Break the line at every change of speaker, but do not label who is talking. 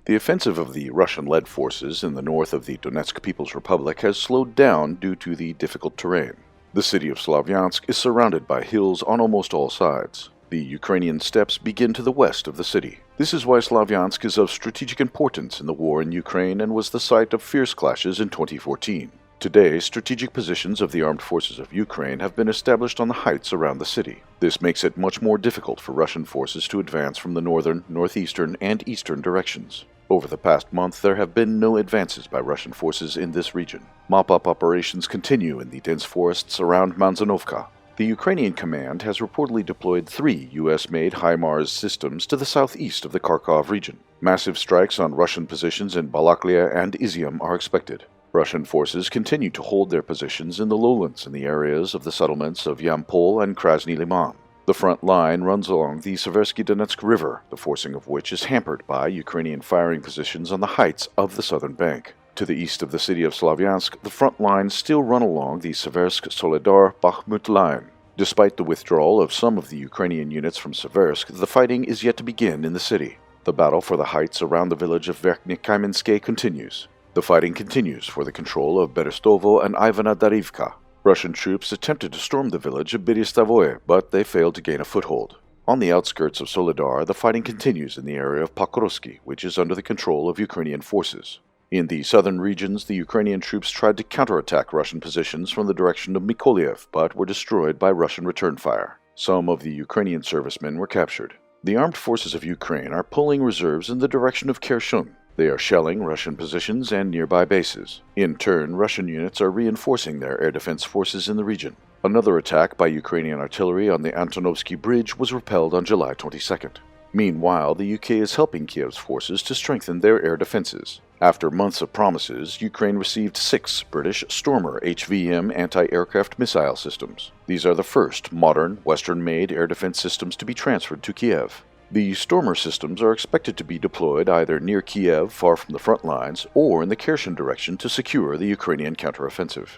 The offensive of the Russian-led forces in the north of the Donetsk People's Republic has slowed down due to the difficult terrain. The city of Slavyansk is surrounded by hills on almost all sides. The Ukrainian steppes begin to the west of the city. This is why Slavyansk is of strategic importance in the war in Ukraine and was the site of fierce clashes in 2014. Today, strategic positions of the armed forces of Ukraine have been established on the heights around the city. This makes it much more difficult for Russian forces to advance from the northern, northeastern, and eastern directions. Over the past month, there have been no advances by Russian forces in this region. Mop-up operations continue in the dense forests around Manzanovka. The Ukrainian command has reportedly deployed 3 US-made HIMARS systems to the southeast of the Kharkov region. Massive strikes on Russian positions in Balaklia and Izium are expected. Russian forces continue to hold their positions in the lowlands in the areas of the settlements of Yampol and Krasny Liman. The front line runs along the Seversky Donetsk River, the forcing of which is hampered by Ukrainian firing positions on the heights of the southern bank. To the east of the city of Slavyansk, the front lines still run along the Seversk-Soledar-Bakhmut line. Despite the withdrawal of some of the Ukrainian units from Seversk, the fighting is yet to begin in the city. The battle for the heights around the village of Verkhny Kamensk continues. The fighting continues for the control of Berestovo and Ivana Darivka. Russian troops attempted to storm the village of Berestavoe, but they failed to gain a foothold. On the outskirts of Soledar, the fighting continues in the area of Pokrovsky, which is under the control of Ukrainian forces. In the southern regions, the Ukrainian troops tried to counterattack Russian positions from the direction of Mykolaiv, but were destroyed by Russian return fire. Some of the Ukrainian servicemen were captured. The armed forces of Ukraine are pulling reserves in the direction of Kherson. They are shelling Russian positions and nearby bases. In turn, Russian units are reinforcing their air defense forces in the region. Another attack by Ukrainian artillery on the Antonovsky Bridge was repelled on July 22nd. Meanwhile, the UK is helping Kiev's forces to strengthen their air defenses. After months of promises, Ukraine received 6 British Stormer HVM anti-aircraft missile systems. These are the first modern, Western-made air defense systems to be transferred to Kiev. The Stormer systems are expected to be deployed either near Kiev, far from the front lines, or in the Kherson direction to secure the Ukrainian counteroffensive.